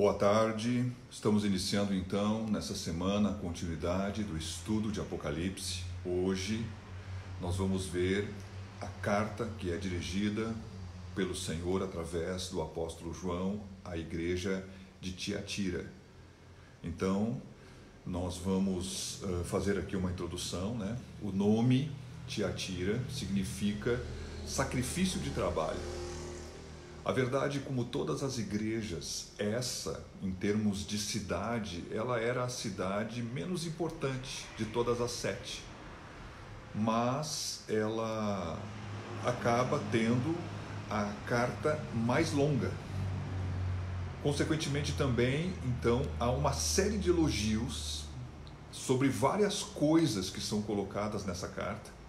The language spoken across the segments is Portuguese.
Boa tarde, estamos iniciando então nessa semana a continuidade do estudo de Apocalipse. Hoje nós vamos ver a carta que é dirigida pelo Senhor através do apóstolo João à igreja de Tiatira. Então nós vamos fazer aqui uma introdução, né? O nome Tiatira significa sacrifício de trabalho. A verdade, como todas as igrejas, essa, em termos de cidade, ela era a cidade menos importante de todas as 7. Mas ela acaba tendo a carta mais longa. Consequentemente também, então, há uma série de elogios sobre várias coisas que são colocadas nessa carta.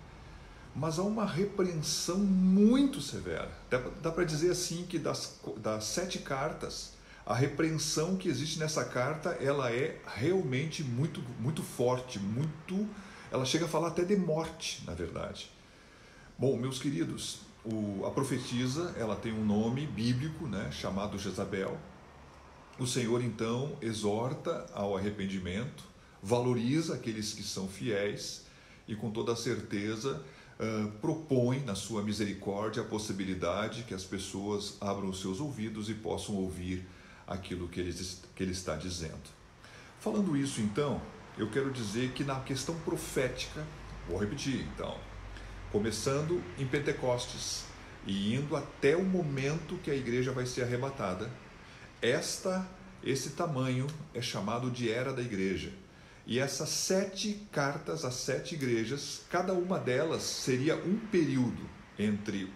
Mas há uma repreensão muito severa. Dá para dizer assim que das 7 cartas, a repreensão que existe nessa carta, ela é realmente muito forte, ela chega a falar até de morte, na verdade. Bom, meus queridos, a profetisa, ela tem um nome bíblico, né, chamado Jezabel. O Senhor então exorta ao arrependimento, valoriza aqueles que são fiéis e com toda certeza propõe na sua misericórdia a possibilidade que as pessoas abram os seus ouvidos e possam ouvir aquilo que ele está dizendo. Falando isso então, eu quero dizer que na questão profética, vou repetir então, começando em Pentecostes e indo até o momento que a igreja vai ser arrebatada, esse tamanho é chamado de era da igreja. E essas 7 cartas às 7 igrejas, cada uma delas seria um período entre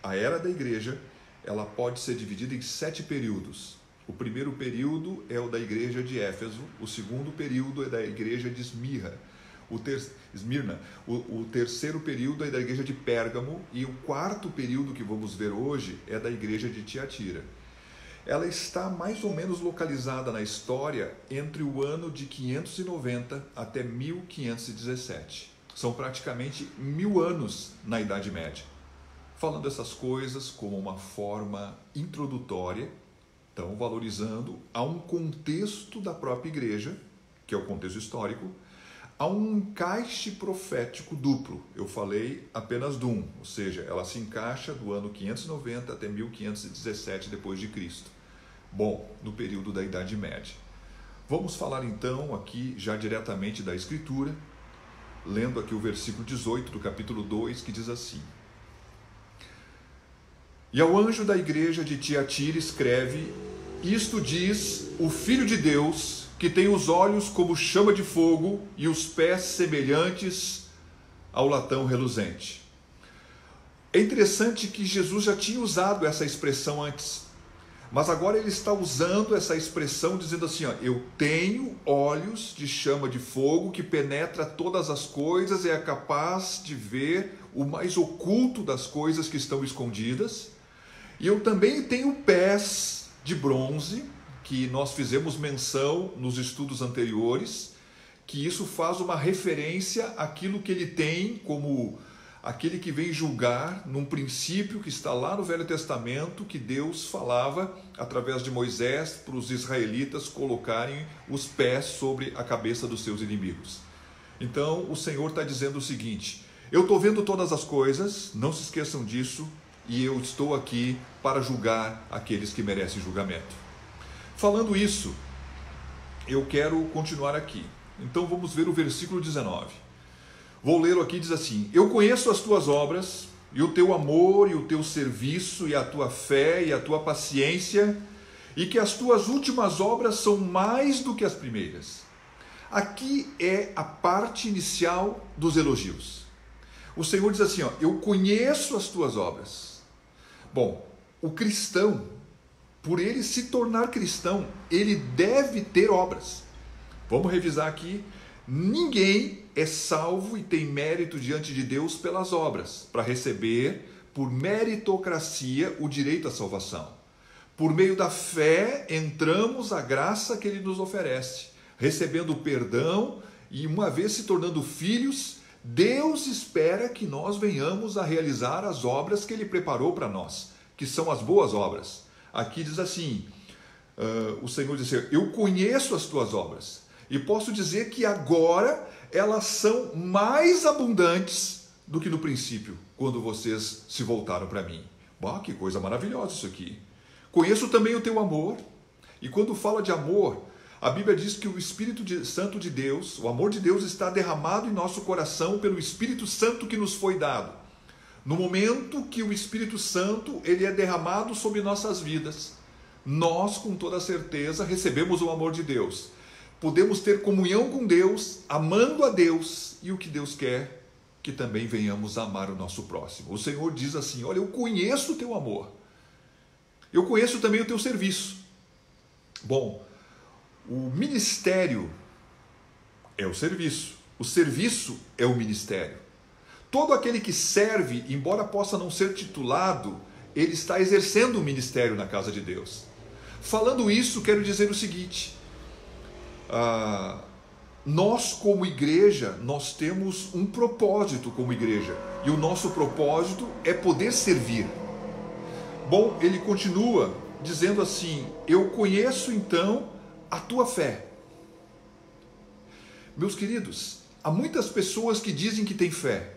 a era da igreja. Ela pode ser dividida em 7 períodos. O primeiro período é o da igreja de Éfeso, o segundo período é da igreja de Esmirna, o terceiro período é da igreja de Pérgamo e o quarto período que vamos ver hoje é da igreja de Tiatira. Ela está mais ou menos localizada na história entre o ano de 590 até 1517. São praticamente 1000 anos na Idade Média. Falando essas coisas como uma forma introdutória, então valorizando a um contexto da própria igreja, que é o contexto histórico, a um encaixe profético duplo. Eu falei apenas de um, ou seja, ela se encaixa do ano 590 até 1517 depois de Cristo. Bom, no período da Idade Média. Vamos falar então aqui já diretamente da Escritura, lendo aqui o versículo 18 do capítulo 2, que diz assim: E ao anjo da igreja de Tiatira escreve: Isto diz o Filho de Deus, que tem os olhos como chama de fogo e os pés semelhantes ao latão reluzente. É interessante que Jesus já tinha usado essa expressão antes, mas agora ele está usando essa expressão dizendo assim, eu tenho olhos de chama de fogo que penetra todas as coisas e é capaz de ver o mais oculto das coisas que estão escondidas. E eu também tenho pés de bronze, que nós fizemos menção nos estudos anteriores, que isso faz uma referência àquilo que ele tem como aquele que vem julgar num princípio que está lá no Velho Testamento, que Deus falava através de Moisés para os israelitas colocarem os pés sobre a cabeça dos seus inimigos. Então o Senhor está dizendo o seguinte: eu estou vendo todas as coisas, não se esqueçam disso, e eu estou aqui para julgar aqueles que merecem julgamento. Falando isso, eu quero continuar aqui. Então vamos ver o versículo 19. Vou lê-lo aqui, diz assim: Eu conheço as tuas obras, e o teu amor, e o teu serviço, e a tua fé, e a tua paciência, e que as tuas últimas obras são mais do que as primeiras. Aqui é a parte inicial dos elogios. O Senhor diz assim, eu conheço as tuas obras. Bom, o cristão, por ele se tornar cristão, ele deve ter obras. Vamos revisar aqui. Ninguém é salvo e tem mérito diante de Deus pelas obras, para receber por meritocracia o direito à salvação. Por meio da fé entramos à graça que Ele nos oferece, recebendo o perdão e uma vez se tornando filhos, Deus espera que nós venhamos a realizar as obras que Ele preparou para nós, que são as boas obras. Aqui diz assim, o Senhor diz assim, eu conheço as tuas obras e posso dizer que agora elas são mais abundantes do que no princípio, quando vocês se voltaram para mim. Bah, que coisa maravilhosa isso aqui. Conheço também o teu amor. E quando fala de amor, a Bíblia diz que o Espírito Santo de Deus, o amor de Deus está derramado em nosso coração pelo Espírito Santo que nos foi dado. No momento que o Espírito Santo ele é derramado sobre nossas vidas, nós com toda certeza recebemos o amor de Deus. Podemos ter comunhão com Deus, amando a Deus, e o que Deus quer, que também venhamos a amar o nosso próximo. O Senhor diz assim, olha, eu conheço o teu amor, eu conheço também o teu serviço. Bom, o ministério é o serviço é o ministério. Todo aquele que serve, embora possa não ser titulado, ele está exercendo o ministério na casa de Deus. Falando isso, quero dizer o seguinte, nós como igreja, nós temos um propósito como igreja, e o nosso propósito é poder servir. Bom, ele continua dizendo assim, eu conheço então a tua fé. Meus queridos, há muitas pessoas que dizem que têm fé,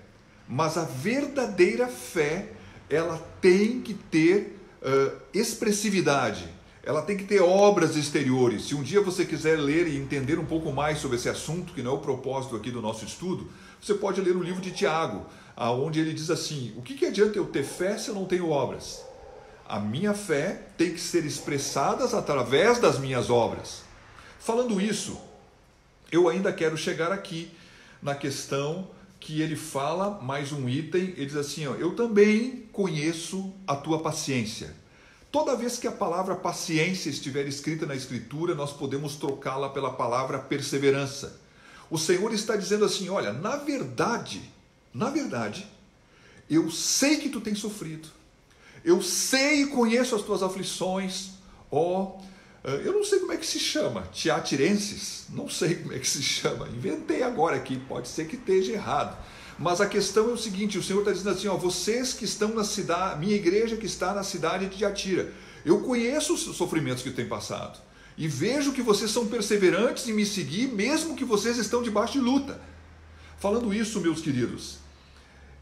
mas a verdadeira fé, ela tem que ter expressividade, ela tem que ter obras exteriores. Se um dia você quiser ler e entender um pouco mais sobre esse assunto, que não é o propósito aqui do nosso estudo, você pode ler o livro de Tiago, onde ele diz assim, o que adianta eu ter fé se eu não tenho obras? A minha fé tem que ser expressada através das minhas obras. Falando isso, eu ainda quero chegar aqui na questão que ele fala, mais um item, ele diz assim, ó, eu também conheço a tua paciência. Toda vez que a palavra paciência estiver escrita na Escritura, nós podemos trocá-la pela palavra perseverança. O Senhor está dizendo assim, olha, na verdade, eu sei que tu tens sofrido. Eu sei e conheço as tuas aflições, eu não sei como é que se chama, tiatirenses, não sei como é que se chama, inventei agora aqui, pode ser que esteja errado. Mas a questão é o seguinte, o Senhor está dizendo assim, vocês que estão na cidade, minha igreja que está na cidade de Tiatira, eu conheço os sofrimentos que têm passado, e vejo que vocês são perseverantes em me seguir, mesmo que vocês estão debaixo de luta. Falando isso, meus queridos,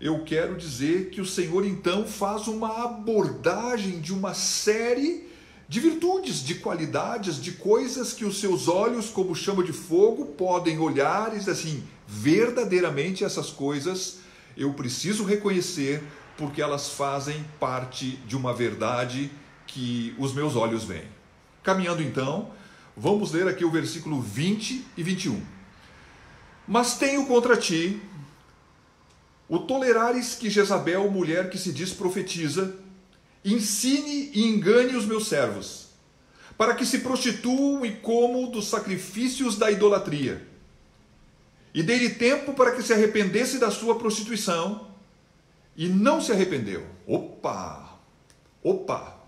eu quero dizer que o Senhor então faz uma abordagem de uma série de virtudes, de qualidades, de coisas que os seus olhos, como chama de fogo, podem olhar e dizer assim, verdadeiramente essas coisas eu preciso reconhecer porque elas fazem parte de uma verdade que os meus olhos veem. Caminhando então, vamos ler aqui o versículo 20 e 21. Mas tenho contra ti o tolerares que Jezabel, mulher que se diz profetiza, ensine e engane os meus servos, para que se prostituam e comam dos sacrifícios da idolatria. E dei-lhe tempo para que se arrependesse da sua prostituição, e não se arrependeu. Opa,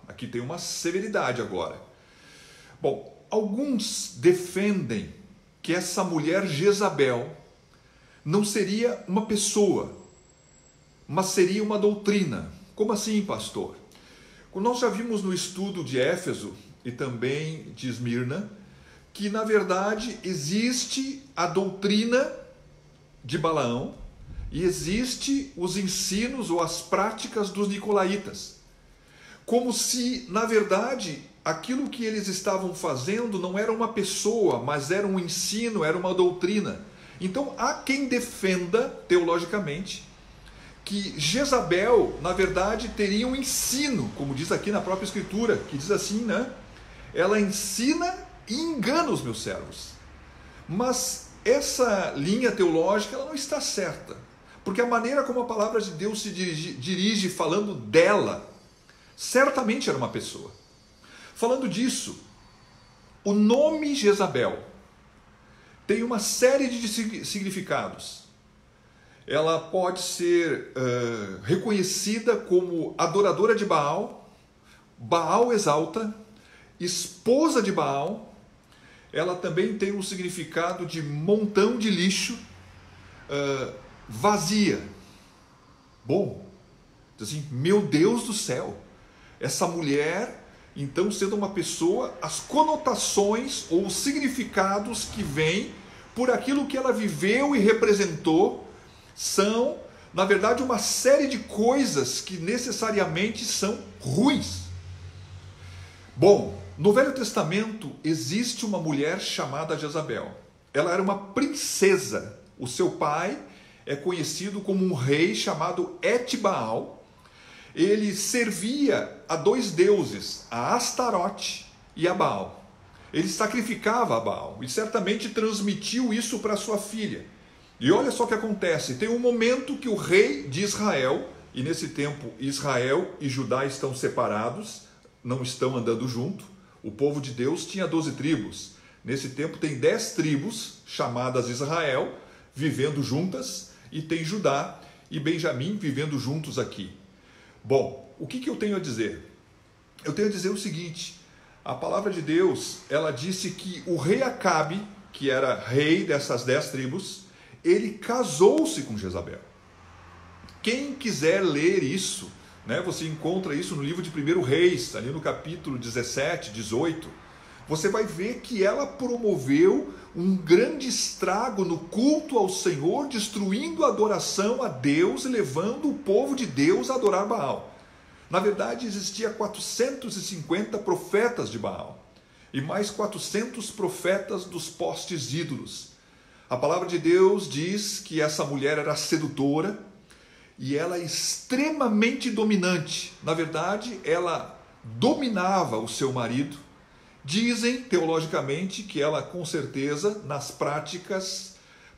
aqui tem uma severidade agora. Bom, alguns defendem que essa mulher Jezabel não seria uma pessoa, mas seria uma doutrina. Como assim, pastor? Nós já vimos no estudo de Éfeso e também de Esmirna que, na verdade, existe a doutrina de Balaão e existe os ensinos ou as práticas dos nicolaítas. Como se, na verdade, aquilo que eles estavam fazendo não era uma pessoa, mas era um ensino, era uma doutrina. Então, há quem defenda, teologicamente, que Jezabel, na verdade, teria um ensino, como diz aqui na própria Escritura, que diz assim, né? Ela ensina e engana os meus servos. Mas essa linha teológica ela não está certa, porque a maneira como a palavra de Deus se dirige falando dela, certamente era uma pessoa. Falando disso, o nome Jezabel tem uma série de significados. Ela pode ser reconhecida como adoradora de Baal, Baal exalta, esposa de Baal. Ela também tem um significado de montão de lixo, vazia. Bom, assim, meu Deus do céu, essa mulher então sendo uma pessoa, as conotações ou os significados que vêm por aquilo que ela viveu e representou são, na verdade, uma série de coisas que necessariamente são ruins. Bom, no Velho Testamento existe uma mulher chamada Jezabel. Ela era uma princesa. O seu pai é conhecido como um rei chamado Etbaal. Ele servia a dois deuses, a Astarote e a Baal. Ele sacrificava a Baal e certamente transmitiu isso para sua filha. E olha só o que acontece, tem um momento que o rei de Israel, e nesse tempo Israel e Judá estão separados, não estão andando junto, o povo de Deus tinha 12 tribos, nesse tempo tem 10 tribos chamadas Israel, vivendo juntas, e tem Judá e Benjamim vivendo juntos aqui. Bom, o que eu tenho a dizer? Eu tenho a dizer o seguinte, a palavra de Deus, ela disse que o rei Acabe, que era rei dessas 10 tribos, ele casou-se com Jezabel. Quem quiser ler isso, né, você encontra isso no livro de 1 Reis, ali no capítulo 17, 18, você vai ver que ela promoveu um grande estrago no culto ao Senhor, destruindo a adoração a Deus e levando o povo de Deus a adorar Baal. Na verdade, existia 450 profetas de Baal e mais 400 profetas dos postes ídolos. A palavra de Deus diz que essa mulher era sedutora e ela é extremamente dominante. Na verdade, ela dominava o seu marido. Dizem, teologicamente, que ela, com certeza, nas práticas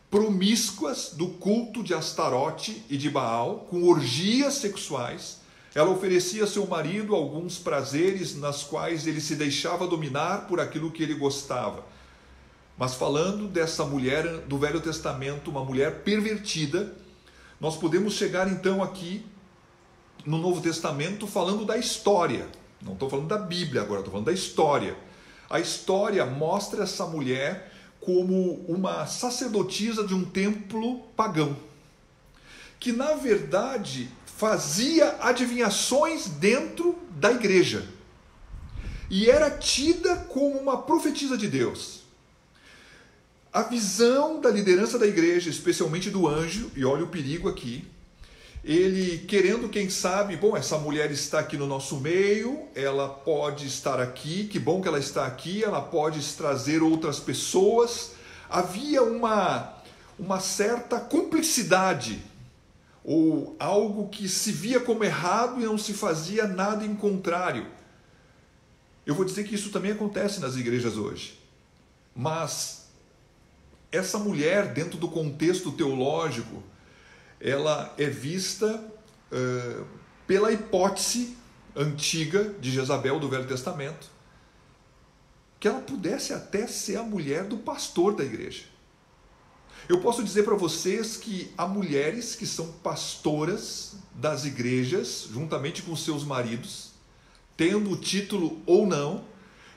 promíscuas do culto de Astarote e de Baal, com orgias sexuais, ela oferecia a seu marido alguns prazeres nas quais ele se deixava dominar por aquilo que ele gostava. Mas falando dessa mulher do Velho Testamento, uma mulher pervertida, nós podemos chegar então aqui no Novo Testamento falando da história. Não estou falando da Bíblia agora, estou falando da história. A história mostra essa mulher como uma sacerdotisa de um templo pagão, que na verdade fazia adivinhações dentro da igreja e era tida como uma profetisa de Deus. A visão da liderança da igreja, especialmente do anjo, e olha o perigo aqui, ele querendo, quem sabe, bom, essa mulher está aqui no nosso meio, ela pode estar aqui, que bom que ela está aqui, ela pode trazer outras pessoas. Havia uma certa cumplicidade, ou algo que se via como errado e não se fazia nada em contrário. Eu vou dizer que isso também acontece nas igrejas hoje. Mas essa mulher, dentro do contexto teológico, ela é vista pela hipótese antiga de Jezabel do Velho Testamento, que ela pudesse até ser a mulher do pastor da igreja. Eu posso dizer para vocês que há mulheres que são pastoras das igrejas, juntamente com seus maridos, tendo o título ou não,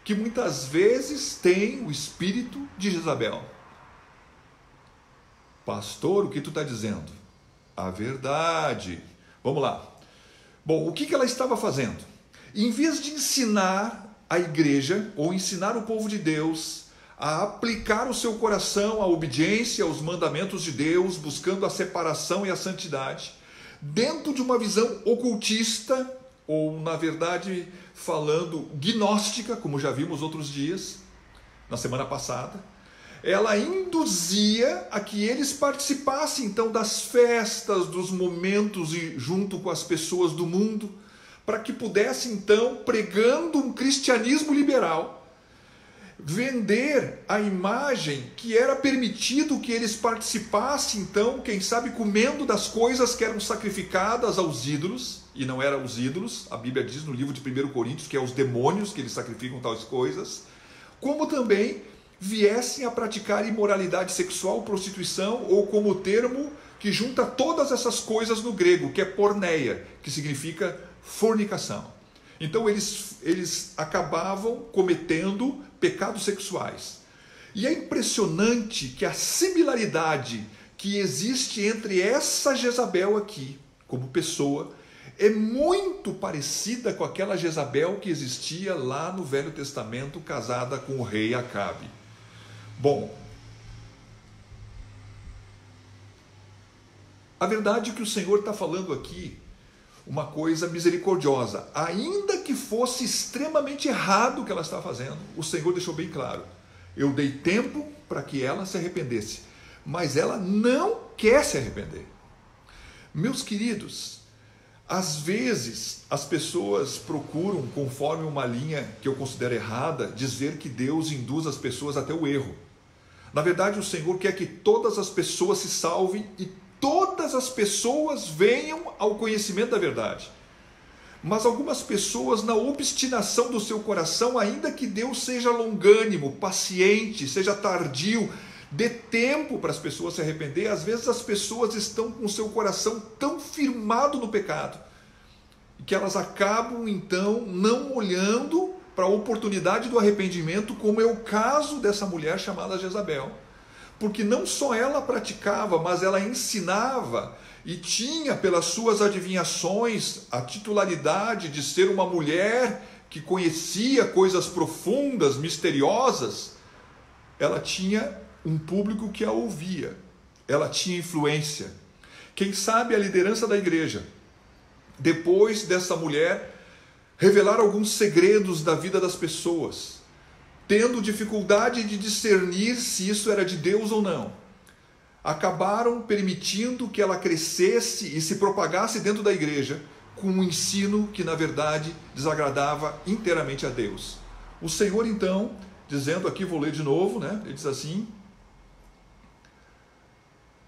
que muitas vezes têm o espírito de Jezabel. Pastor, o que tu está dizendo? A verdade. Vamos lá. Bom, o que ela estava fazendo? Em vez de ensinar a igreja, ou ensinar o povo de Deus a aplicar o seu coração à obediência aos mandamentos de Deus, buscando a separação e a santidade, dentro de uma visão ocultista, ou na verdade falando gnóstica, como já vimos outros dias, na semana passada, ela induzia a que eles participassem então das festas, dos momentos junto com as pessoas do mundo, para que pudessem então, pregando um cristianismo liberal, vender a imagem que era permitido que eles participassem então, quem sabe comendo das coisas que eram sacrificadas aos ídolos, e não eram os ídolos, a Bíblia diz no livro de 1 Coríntios que é os demônios que eles sacrificam tais coisas, como também viessem a praticar imoralidade sexual, prostituição, ou como o termo que junta todas essas coisas no grego, que é porneia, que significa fornicação. Então eles acabavam cometendo pecados sexuais. E é impressionante que a similaridade que existe entre essa Jezabel aqui, como pessoa, é muito parecida com aquela Jezabel que existia lá no Velho Testamento, casada com o rei Acabe. Bom, a verdade é que o Senhor está falando aqui uma coisa misericordiosa. Ainda que fosse extremamente errado o que ela está fazendo, o Senhor deixou bem claro: eu dei tempo para que ela se arrependesse, mas ela não quer se arrepender. Meus queridos, às vezes as pessoas procuram, conforme uma linha que eu considero errada, dizer que Deus induz as pessoas até o erro. Na verdade, o Senhor quer que todas as pessoas se salvem e todas as pessoas venham ao conhecimento da verdade. Mas algumas pessoas, na obstinação do seu coração, ainda que Deus seja longânimo, paciente, seja tardio, dê tempo para as pessoas se arrepender, às vezes as pessoas estão com o seu coração tão firmado no pecado, que elas acabam então não olhando para a oportunidade do arrependimento, como é o caso dessa mulher chamada Jezabel. Porque não só ela praticava, mas ela ensinava e tinha pelas suas adivinhações a titularidade de ser uma mulher que conhecia coisas profundas, misteriosas. Ela tinha um público que a ouvia, ela tinha influência. Quem sabe a liderança da igreja, depois dessa mulher revelar alguns segredos da vida das pessoas, tendo dificuldade de discernir se isso era de Deus ou não, acabaram permitindo que ela crescesse e se propagasse dentro da igreja com um ensino que na verdade desagradava inteiramente a Deus. O Senhor então, dizendo aqui, vou ler de novo, né? Ele diz assim: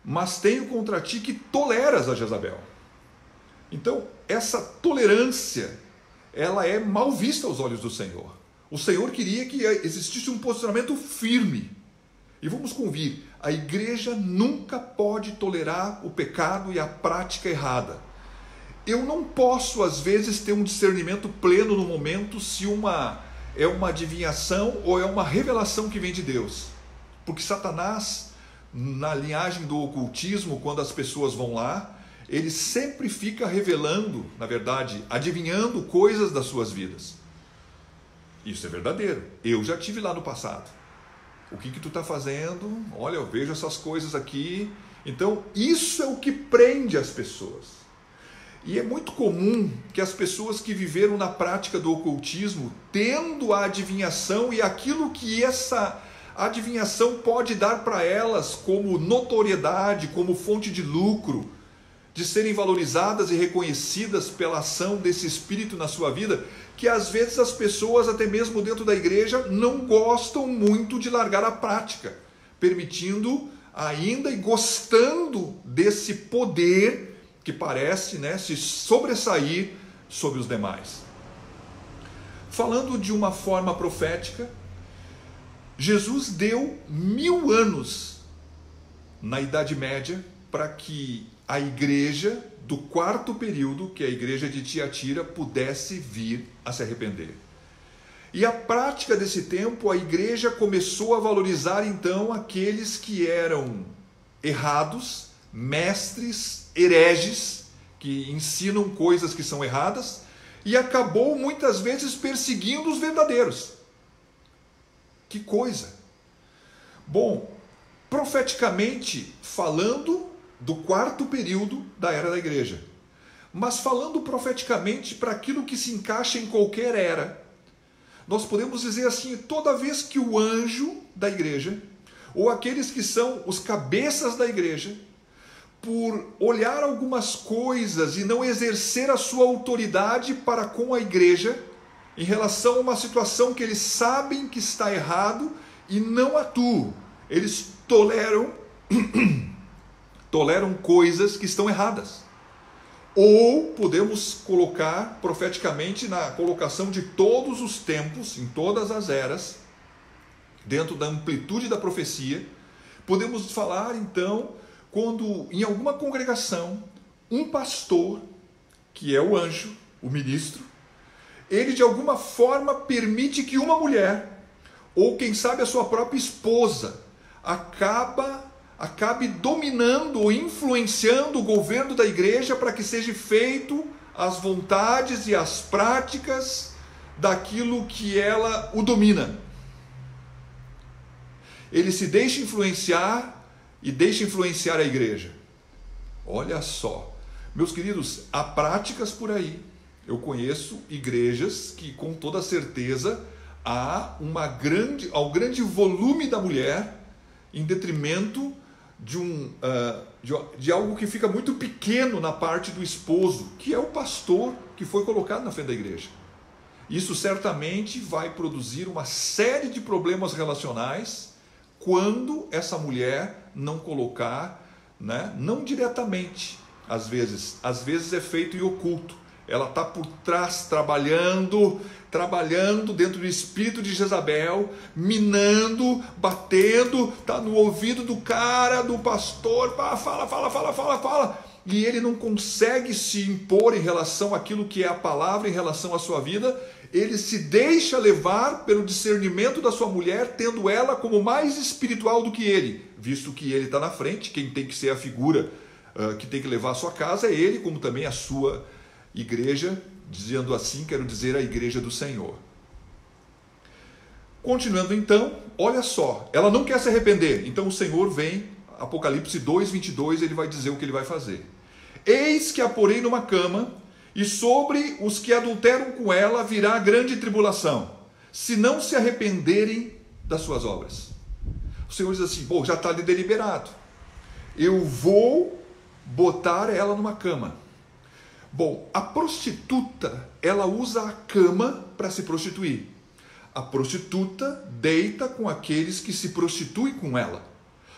mas tenho contra ti que toleras a Jezabel. Então, essa tolerância, ela é mal vista aos olhos do Senhor. O Senhor queria que existisse um posicionamento firme. E vamos convir, a igreja nunca pode tolerar o pecado e a prática errada. Eu não posso, às vezes, ter um discernimento pleno no momento se é uma adivinhação ou é uma revelação que vem de Deus. Porque Satanás, na linhagem do ocultismo, quando as pessoas vão lá, ele sempre fica revelando, na verdade, adivinhando coisas das suas vidas. Isso é verdadeiro. Eu já tive lá no passado. O que tu está fazendo? Olha, eu vejo essas coisas aqui. Então, isso é o que prende as pessoas. E é muito comum que as pessoas que viveram na prática do ocultismo, tendo a adivinhação e aquilo que essa adivinhação pode dar para elas como notoriedade, como fonte de lucro, de serem valorizadas e reconhecidas pela ação desse espírito na sua vida, que às vezes as pessoas, até mesmo dentro da igreja, não gostam muito de largar a prática, permitindo ainda e gostando desse poder que parece, né, se sobressair sobre os demais. Falando de uma forma profética, Jesus deu 1000 anos na Idade Média para que a igreja do quarto período, que é a igreja de Tiatira, pudesse vir a se arrepender. E a prática desse tempo, a igreja começou a valorizar então aqueles que eram errados, mestres, hereges, que ensinam coisas que são erradas, e acabou muitas vezes perseguindo os verdadeiros. Que coisa! Bom, profeticamente falando, do quarto período da era da igreja, mas falando profeticamente para aquilo que se encaixa em qualquer era, nós podemos dizer assim: toda vez que o anjo da igreja, ou aqueles que são os cabeças da igreja, por olhar algumas coisas e não exercer a sua autoridade para com a igreja, em relação a uma situação que eles sabem que está errado e não atuam, eles toleram coisas que estão erradas. Ou podemos colocar profeticamente na colocação de todos os tempos, em todas as eras, dentro da amplitude da profecia, podemos falar então, quando em alguma congregação, um pastor, que é o anjo, o ministro, ele de alguma forma permite que uma mulher, ou quem sabe a sua própria esposa, acabe dominando ou influenciando o governo da igreja para que seja feito as vontades e as práticas daquilo que ela o domina. Ele se deixa influenciar e deixa influenciar a igreja. Olha só, meus queridos, há práticas por aí. Eu conheço igrejas que com toda certeza há um grande volume da mulher em detrimento de algo que fica muito pequeno na parte do esposo, que é o pastor que foi colocado na frente da igreja. Isso certamente vai produzir uma série de problemas relacionais quando essa mulher não colocar, né, não diretamente, às vezes é feito em oculto. Ela está por trás, trabalhando dentro do espírito de Jezabel, minando, batendo, está no ouvido do cara, do pastor, fala, e ele não consegue se impor em relação àquilo que é a palavra, em relação à sua vida. Ele se deixa levar pelo discernimento da sua mulher, tendo ela como mais espiritual do que ele, visto que ele está na frente. Quem tem que ser a figura que tem que levar a sua casa é ele, como também a sua igreja, dizendo assim, quero dizer a igreja do Senhor. Continuando então, olha só, ela não quer se arrepender, então o Senhor vem, Apocalipse 2:22, ele vai dizer o que ele vai fazer. Eis que a porei numa cama, e sobre os que adulteram com ela virá grande tribulação, se não se arrependerem das suas obras. O Senhor diz assim, já está deliberado, eu vou botar ela numa cama. Bom, a prostituta, ela usa a cama para se prostituir. A prostituta deita com aqueles que se prostituem com ela.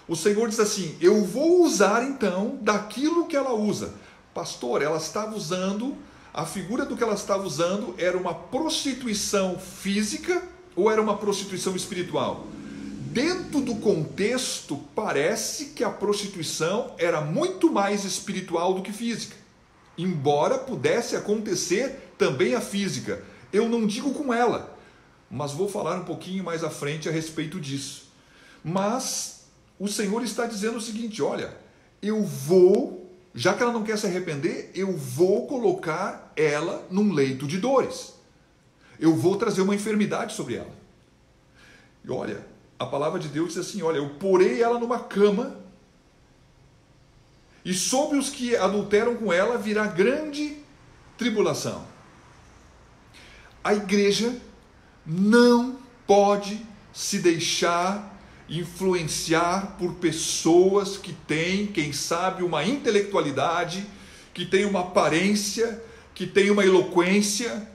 O Senhor diz assim, eu vou usar então daquilo que ela usa. Pastor, ela estava usando, a figura do que ela estava usando era uma prostituição física ou era uma prostituição espiritual? Dentro do contexto, parece que a prostituição era muito mais espiritual do que física. Embora pudesse acontecer também a física. Eu não digo com ela, mas vou falar um pouquinho mais à frente a respeito disso. Mas o Senhor está dizendo o seguinte, olha, eu vou, já que ela não quer se arrepender, eu vou colocar ela num leito de dores. Eu vou trazer uma enfermidade sobre ela. E olha, a palavra de Deus diz assim, olha, eu porei ela numa cama, e sobre os que adulteram com ela virá grande tribulação. A igreja não pode se deixar influenciar por pessoas que têm, quem sabe, uma intelectualidade, que têm uma aparência, que têm uma eloquência,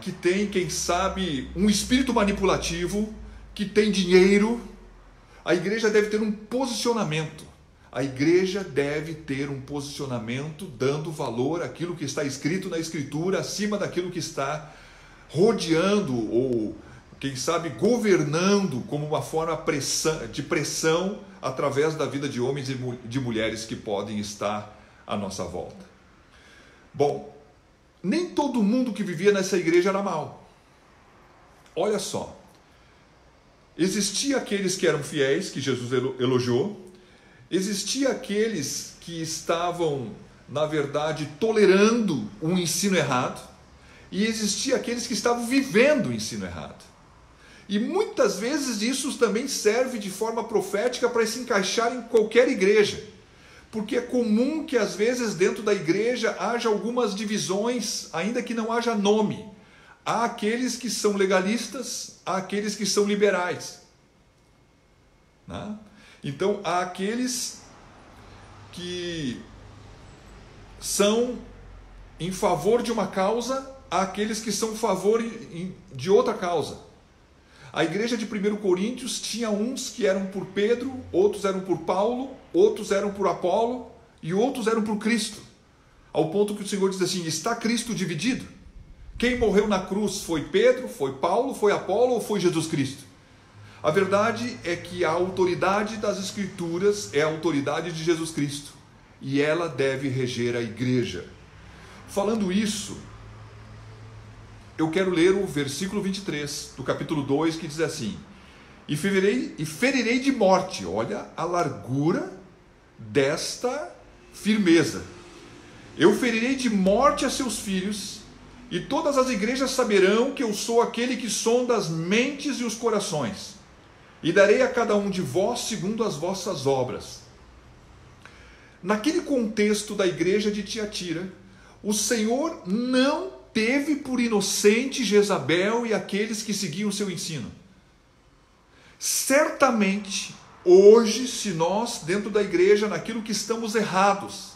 que têm, quem sabe, um espírito manipulativo, que tem dinheiro. A igreja deve ter um posicionamento. A igreja deve ter um posicionamento dando valor àquilo que está escrito na Escritura, acima daquilo que está rodeando ou, quem sabe, governando como uma forma de pressão através da vida de homens e de mulheres que podem estar à nossa volta. Bom, nem todo mundo que vivia nessa igreja era mau. Olha só, existia aqueles que eram fiéis, que Jesus elogiou. Existia aqueles que estavam, na verdade, tolerando um ensino errado, e existia aqueles que estavam vivendo o ensino errado. E muitas vezes isso também serve de forma profética para se encaixar em qualquer igreja, porque é comum que às vezes dentro da igreja haja algumas divisões, ainda que não haja nome. Há aqueles que são legalistas, há aqueles que são liberais, né? Então, há aqueles que são em favor de uma causa, há aqueles que são em favor de outra causa. A igreja de 1 Coríntios tinha uns que eram por Pedro, outros eram por Paulo, outros eram por Apolo e outros eram por Cristo. Ao ponto que o Senhor diz assim, está Cristo dividido? Quem morreu na cruz foi Pedro, foi Paulo, foi Apolo ou foi Jesus Cristo? A verdade é que a autoridade das Escrituras é a autoridade de Jesus Cristo, e ela deve reger a igreja. Falando isso, eu quero ler o versículo 23 do capítulo 2, que diz assim, e ferirei de morte, olha a largura desta firmeza, Eu ferirei de morte a seus filhos, e todas as igrejas saberão que eu sou aquele que sonda as mentes e os corações, e darei a cada um de vós segundo as vossas obras. Naquele contexto da igreja de Tiatira, o Senhor não teve por inocente Jezabel e aqueles que seguiam o seu ensino. Certamente, hoje, se nós, dentro da igreja, naquilo que estamos errados,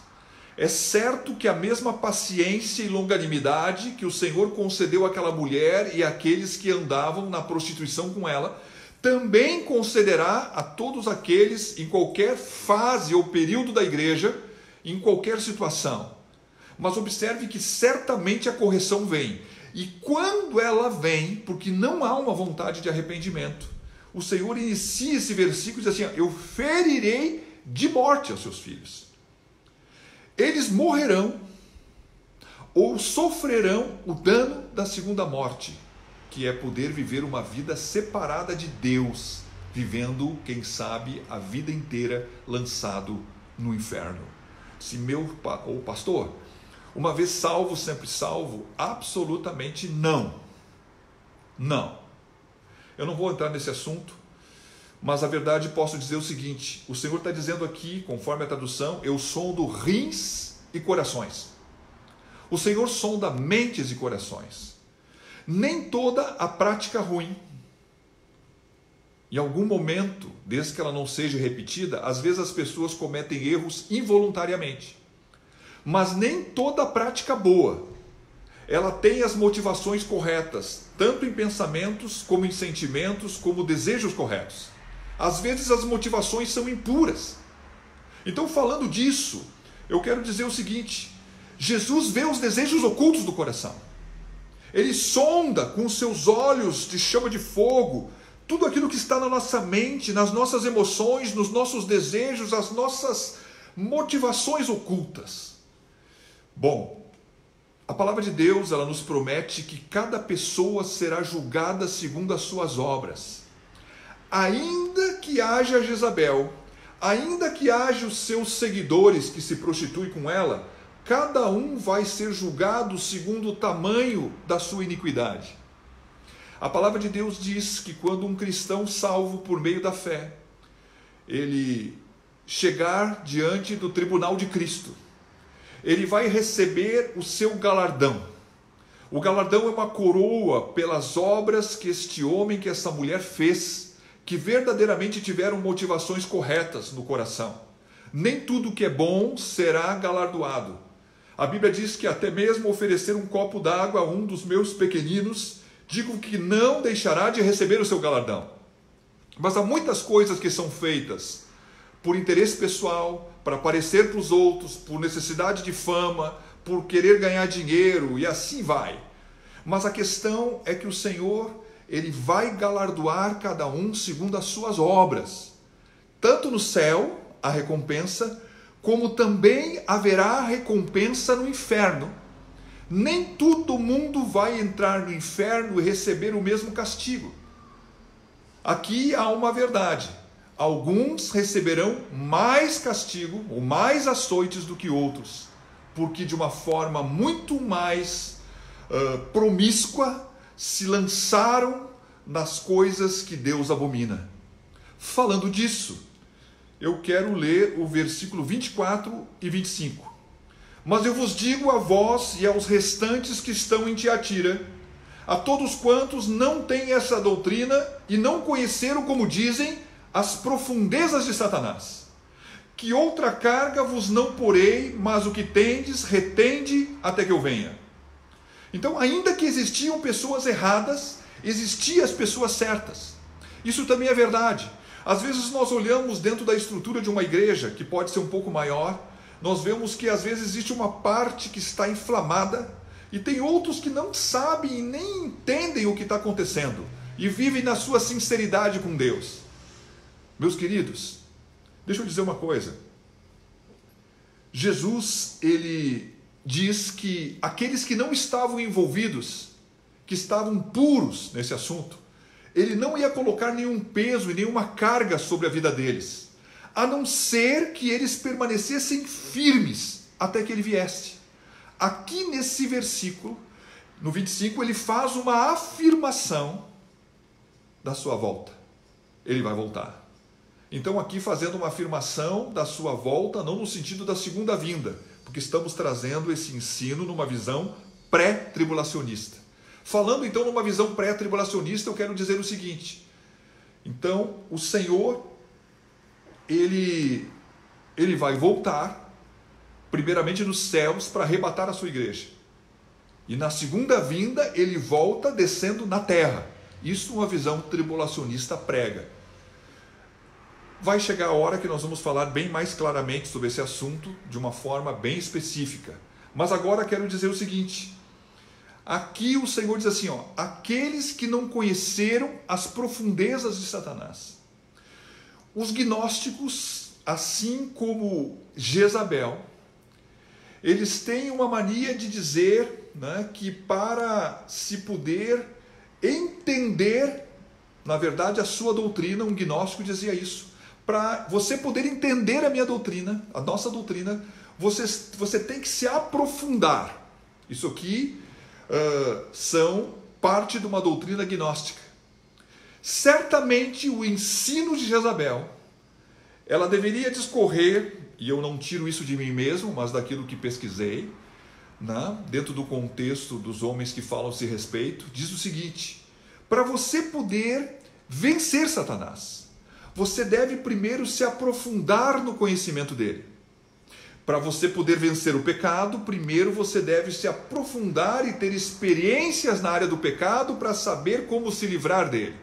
é certo que a mesma paciência e longanimidade que o Senhor concedeu àquela mulher e àqueles que andavam na prostituição com ela, também concederá a todos aqueles, em qualquer fase ou período da igreja, em qualquer situação. Mas observe que certamente a correção vem. E quando ela vem, porque não há uma vontade de arrependimento, o Senhor inicia esse versículo e diz assim: eu ferirei de morte aos seus filhos. Eles morrerão ou sofrerão o dano da segunda morte, que é poder viver uma vida separada de Deus, vivendo, quem sabe, a vida inteira lançado no inferno. Se ou pastor, uma vez salvo, sempre salvo? Absolutamente não. Não. Eu não vou entrar nesse assunto, mas a verdade posso dizer o seguinte: o Senhor está dizendo aqui, conforme a tradução, eu sondo rins e corações. O Senhor sonda mentes e corações. Nem toda a prática ruim, em algum momento, desde que ela não seja repetida, às vezes as pessoas cometem erros involuntariamente. Mas nem toda a prática boa, ela tem as motivações corretas, tanto em pensamentos, como em sentimentos, como desejos corretos. Às vezes as motivações são impuras. Então, falando disso, eu quero dizer o seguinte: Jesus vê os desejos ocultos do coração. Ele sonda com os seus olhos de chama de fogo tudo aquilo que está na nossa mente, nas nossas emoções, nos nossos desejos, as nossas motivações ocultas. Bom, a palavra de Deus, ela nos promete que cada pessoa será julgada segundo as suas obras. Ainda que haja Jezabel, ainda que haja os seus seguidores que se prostituem com ela, cada um vai ser julgado segundo o tamanho da sua iniquidade. A palavra de Deus diz que quando um cristão salvo por meio da fé, ele chegar diante do tribunal de Cristo, ele vai receber o seu galardão. O galardão é uma coroa pelas obras que este homem, que essa mulher fez, que verdadeiramente tiveram motivações corretas no coração. Nem tudo que é bom será galardoado. A Bíblia diz que até mesmo oferecer um copo d'água a um dos meus pequeninos, digo que não deixará de receber o seu galardão. Mas há muitas coisas que são feitas por interesse pessoal, para aparecer para os outros, por necessidade de fama, por querer ganhar dinheiro, e assim vai. Mas a questão é que o Senhor, ele vai galardoar cada um segundo as suas obras. Tanto no céu, a recompensa, como também haverá recompensa no inferno. Nem todo mundo vai entrar no inferno e receber o mesmo castigo. Aqui há uma verdade: alguns receberão mais castigo ou mais açoites do que outros, porque de uma forma muito mais promíscua se lançaram nas coisas que Deus abomina. Falando disso, eu quero ler o versículo 24 e 25. Mas eu vos digo a vós e aos restantes que estão em Tiatira, a todos quantos não têm essa doutrina e não conheceram, como dizem, as profundezas de Satanás, que outra carga vos não porei, mas o que tendes, retende até que eu venha. Então, ainda que existiam pessoas erradas, existiam as pessoas certas. Isso também é verdade. Às vezes nós olhamos dentro da estrutura de uma igreja, que pode ser um pouco maior, nós vemos que às vezes existe uma parte que está inflamada, e tem outros que não sabem e nem entendem o que está acontecendo, e vivem na sua sinceridade com Deus. Meus queridos, deixa eu dizer uma coisa. Jesus, ele diz que aqueles que não estavam envolvidos, que estavam puros nesse assunto, ele não ia colocar nenhum peso e nenhuma carga sobre a vida deles, a não ser que eles permanecessem firmes até que ele viesse. Aqui nesse versículo, no 25, ele faz uma afirmação da sua volta. Ele vai voltar. Então aqui fazendo uma afirmação da sua volta, não no sentido da segunda vinda, porque estamos trazendo esse ensino numa visão pré-tribulacionista. Falando então numa visão pré-tribulacionista, eu quero dizer o seguinte: então o Senhor, ele vai voltar, primeiramente nos céus, para arrebatar a sua igreja. E na segunda vinda, ele volta descendo na terra. Isso uma visão tribulacionista prega. Vai chegar a hora que nós vamos falar bem mais claramente sobre esse assunto, de uma forma bem específica. Mas agora quero dizer o seguinte: aqui o Senhor diz assim, ó, aqueles que não conheceram as profundezas de Satanás. Os gnósticos, assim como Jezabel, eles têm uma mania de dizer, né, que para se poder entender, na verdade, a sua doutrina, um gnóstico dizia isso, para você poder entender a minha doutrina, a nossa doutrina, você tem que se aprofundar. Isso aqui são parte de uma doutrina gnóstica. Certamente o ensino de Jezabel, ela deveria discorrer, e eu não tiro isso de mim mesmo, mas daquilo que pesquisei, né, dentro do contexto dos homens que falam a esse respeito, diz o seguinte: para você poder vencer Satanás, você deve primeiro se aprofundar no conhecimento dele. Para você poder vencer o pecado, primeiro você deve se aprofundar e ter experiências na área do pecado para saber como se livrar dele.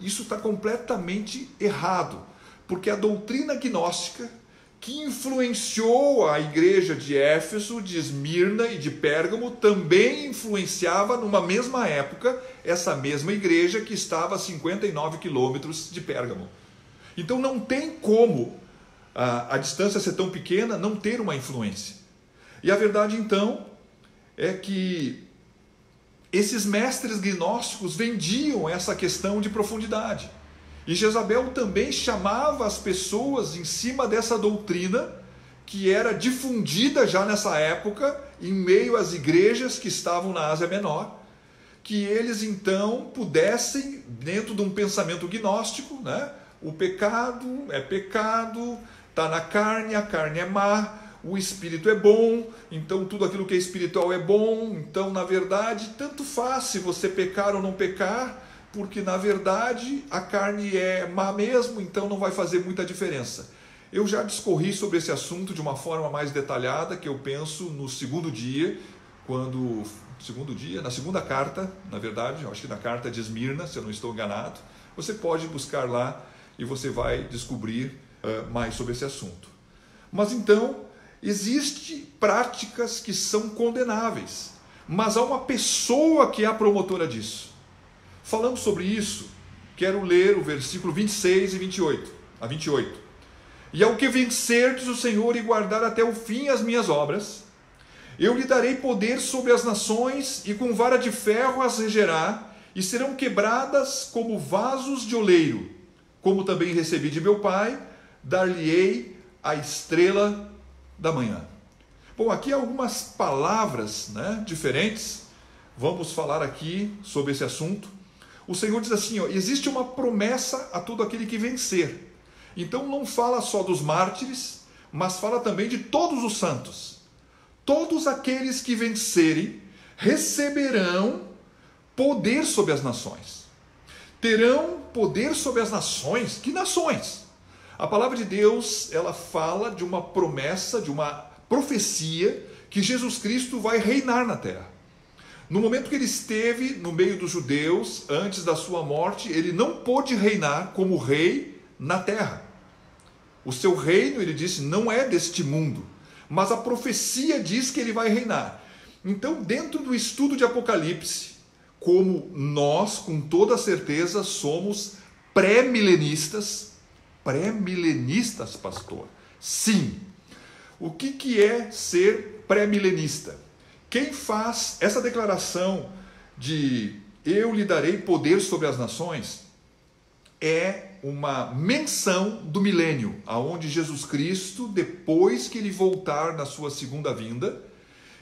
Isso está completamente errado, porque a doutrina gnóstica, que influenciou a igreja de Éfeso, de Esmirna e de Pérgamo, também influenciava numa mesma época essa mesma igreja que estava a 59 quilômetros de Pérgamo. Então não tem como a distância ser tão pequena não ter uma influência. E a verdade então é que esses mestres gnósticos vendiam essa questão de profundidade. E Jezabel também chamava as pessoas em cima dessa doutrina que era difundida já nessa época em meio às igrejas que estavam na Ásia Menor, que eles então pudessem, dentro de um pensamento gnóstico, né, o pecado é pecado, está na carne, a carne é má, o espírito é bom, então tudo aquilo que é espiritual é bom, então na verdade tanto faz se você pecar ou não pecar, porque na verdade a carne é má mesmo, então não vai fazer muita diferença. Eu já discorri sobre esse assunto de uma forma mais detalhada, que eu penso no segundo dia, na segunda carta, na verdade, eu acho que na carta de Esmirna, se eu não estou enganado, você pode buscar lá e você vai descobrir mais sobre esse assunto. Mas então, existem práticas que são condenáveis, mas há uma pessoa que é a promotora disso. Falando sobre isso, quero ler o versículo 26 e 28, a 28. E ao que vencerdes o Senhor e guardar até o fim as minhas obras, eu lhe darei poder sobre as nações e com vara de ferro as regerá, e serão quebradas como vasos de oleiro. Como também recebi de meu Pai, dar-lhe-ei a estrela da manhã. Bom, aqui algumas palavras, né, diferentes. Vamos falar aqui sobre esse assunto. O Senhor diz assim, ó, existe uma promessa a todo aquele que vencer. Então não fala só dos mártires, mas fala também de todos os santos. Todos aqueles que vencerem receberão poder sobre as nações. Terão poder sobre as nações. Que nações? A palavra de Deus, ela fala de uma promessa, de uma profecia, que Jesus Cristo vai reinar na terra. No momento que ele esteve no meio dos judeus, antes da sua morte, ele não pôde reinar como rei na terra. O seu reino, ele disse, não é deste mundo, mas a profecia diz que ele vai reinar. Então, dentro do estudo de Apocalipse, como nós, com toda certeza, somos pré-milenistas, pastor? Sim. O que é ser pré-milenista? Quem faz essa declaração de eu lhe darei poder sobre as nações é uma menção do milênio, aonde Jesus Cristo, depois que ele voltar na sua segunda vinda,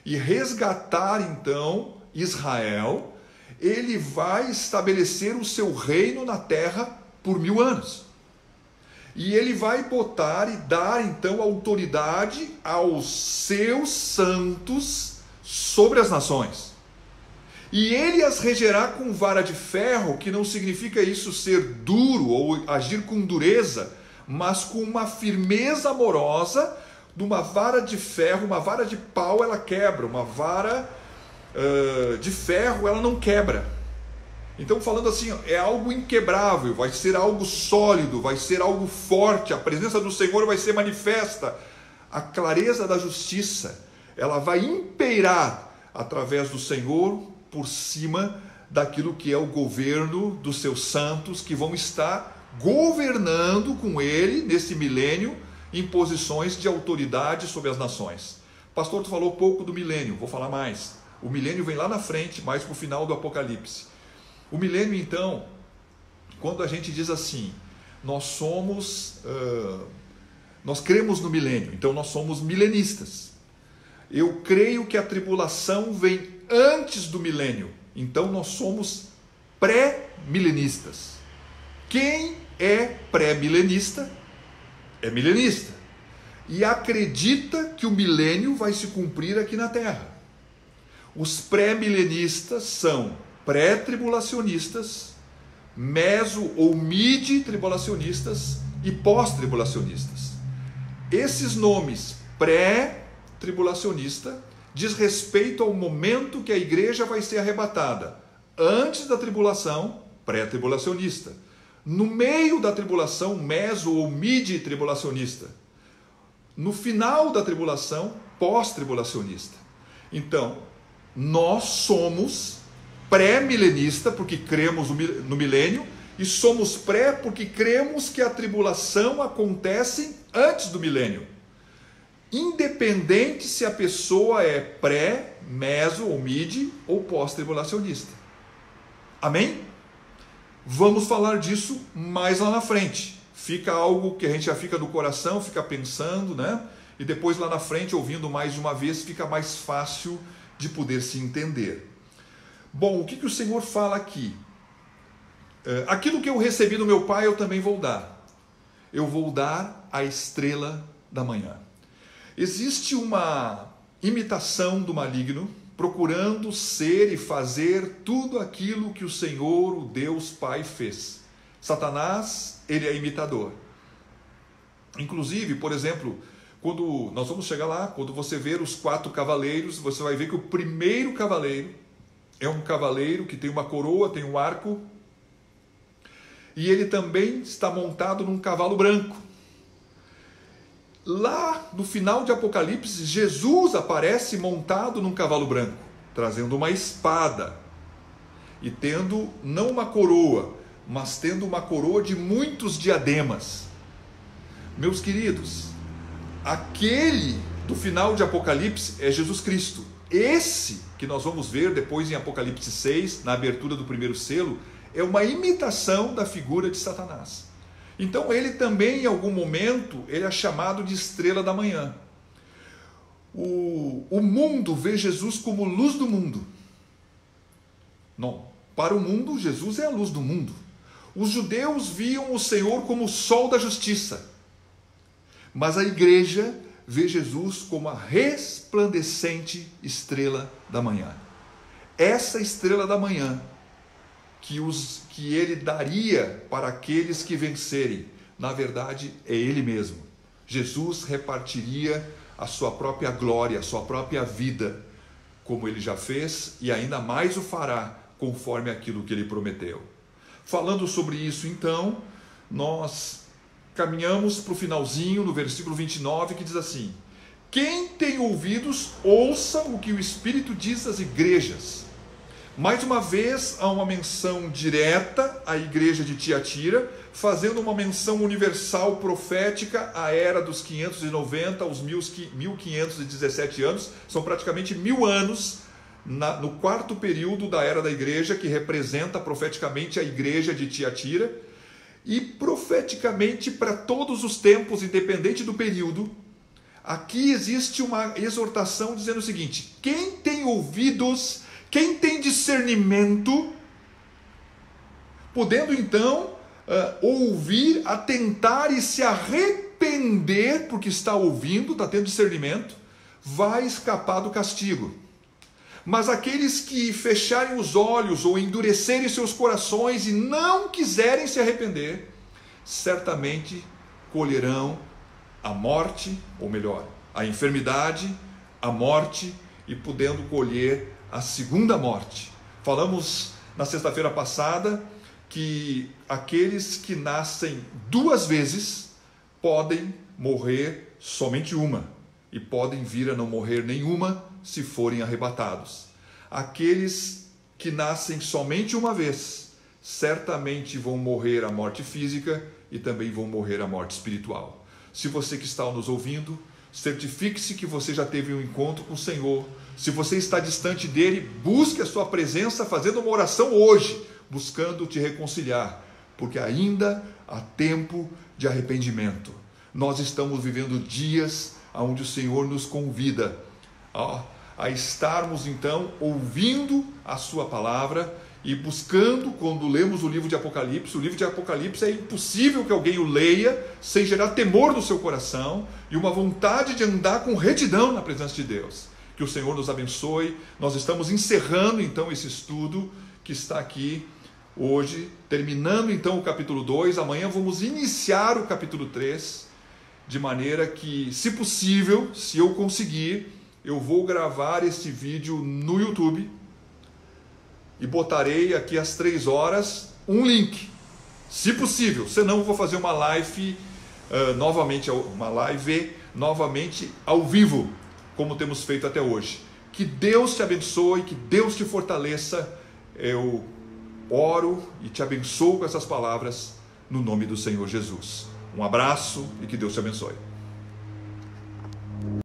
e resgatar então Israel, ele vai estabelecer o seu reino na terra por 1000 anos. E ele vai botar e dar então autoridade aos seus santos sobre as nações. E ele as regerá com vara de ferro, que não significa isso ser duro ou agir com dureza, mas com uma firmeza amorosa. De uma vara de ferro, uma vara de pau ela quebra, uma vara de ferro ela não quebra. Então, falando assim, é algo inquebrável, vai ser algo sólido, vai ser algo forte, a presença do Senhor vai ser manifesta, a clareza da justiça, ela vai impeirar através do Senhor por cima daquilo que é o governo dos seus santos, que vão estar governando com ele nesse milênio em posições de autoridade sobre as nações. Pastor, tu falou pouco do milênio, vou falar mais. O milênio vem lá na frente, mais para o final do Apocalipse. O milênio, então, quando a gente diz assim, nós cremos no milênio, então nós somos milenistas. Eu creio que a tribulação vem antes do milênio, então nós somos pré-milenistas. Quem é pré-milenista é milenista e acredita que o milênio vai se cumprir aqui na Terra. Os pré-milenistas são pré-tribulacionistas, meso ou mid-tribulacionistas e pós-tribulacionistas. Esses nomes pré-tribulacionista diz respeito ao momento que a igreja vai ser arrebatada. Antes da tribulação, pré-tribulacionista. No meio da tribulação, meso ou mid-tribulacionista. No final da tribulação, pós-tribulacionista. Então, nós somos pré-milenista porque cremos no milênio e somos pré porque cremos que a tribulação acontece antes do milênio. Independente se a pessoa é pré, meso ou mid ou pós-tribulacionista. Amém? Vamos falar disso mais lá na frente. Fica algo que a gente já fica no coração, fica pensando, né? E depois lá na frente, ouvindo mais de uma vez, fica mais fácil de poder se entender. Bom, o que o Senhor fala aqui? Aquilo que eu recebi do meu Pai, eu também vou dar. Eu vou dar a estrela da manhã. Existe uma imitação do maligno, procurando ser e fazer tudo aquilo que o Senhor, o Deus Pai, fez. Satanás, ele é imitador. Inclusive, por exemplo, quando nós vamos chegar lá, quando você ver os 4 cavaleiros, você vai ver que o primeiro cavaleiro é um cavaleiro que tem uma coroa, tem um arco, e ele também está montado num cavalo branco. Lá no final de Apocalipse, Jesus aparece montado num cavalo branco, trazendo uma espada e tendo não uma coroa, mas tendo uma coroa de muitos diademas. Meus queridos, aquele do final de Apocalipse é Jesus Cristo. Esse que nós vamos ver depois em Apocalipse 6, na abertura do primeiro selo, é uma imitação da figura de Satanás. Então ele também, em algum momento, ele é chamado de estrela da manhã. O mundo vê Jesus como luz do mundo. Não, para o mundo, Jesus é a luz do mundo. Os judeus viam o Senhor como o sol da justiça. Mas a igreja vê Jesus como a resplandecente estrela da manhã. Essa estrela da manhã que ele daria para aqueles que vencerem, na verdade é ele mesmo. Jesus repartiria a sua própria glória, a sua própria vida, como ele já fez e ainda mais o fará, conforme aquilo que ele prometeu. Falando sobre isso, então, nós caminhamos para o finalzinho, no versículo 29, que diz assim: quem tem ouvidos, ouça o que o Espírito diz às igrejas. Mais uma vez, há uma menção direta à igreja de Tiatira, fazendo uma menção universal profética à era dos 590 aos 1517 anos. São praticamente 1000 anos no quarto período da era da igreja, que representa profeticamente a igreja de Tiatira. E profeticamente, para todos os tempos, independente do período, aqui existe uma exortação dizendo o seguinte: quem tem ouvidos, quem tem discernimento, podendo então ouvir, atentar e se arrepender, porque está ouvindo, está tendo discernimento, vai escapar do castigo. Mas aqueles que fecharem os olhos ou endurecerem seus corações e não quiserem se arrepender, certamente colherão a morte, ou melhor, a enfermidade, a morte, e podendo colher a segunda morte. Falamos na sexta-feira passada que aqueles que nascem duas vezes podem morrer somente uma, e podem vir a não morrer nenhuma se forem arrebatados. Aqueles que nascem somente uma vez, certamente vão morrer a morte física e também vão morrer a morte espiritual. Se você que está nos ouvindo, certifique-se que você já teve um encontro com o Senhor. Se você está distante dele, busque a sua presença fazendo uma oração hoje, buscando te reconciliar, porque ainda há tempo de arrependimento. Nós estamos vivendo dias onde o Senhor nos convida a estarmos então ouvindo a sua palavra e buscando. Quando lemos o livro de Apocalipse é impossível que alguém o leia sem gerar temor no seu coração e uma vontade de andar com retidão na presença de Deus. Que o Senhor nos abençoe. Nós estamos encerrando então esse estudo que está aqui hoje, terminando então o capítulo 2, amanhã vamos iniciar o capítulo 3, de maneira que, se possível, se eu conseguir, eu vou gravar este vídeo no YouTube e botarei aqui às 3 horas um link, se possível. Senão eu vou fazer uma live novamente ao vivo, como temos feito até hoje. Que Deus te abençoe, que Deus te fortaleça. Eu oro e te abençoo com essas palavras no nome do Senhor Jesus. Um abraço e que Deus te abençoe.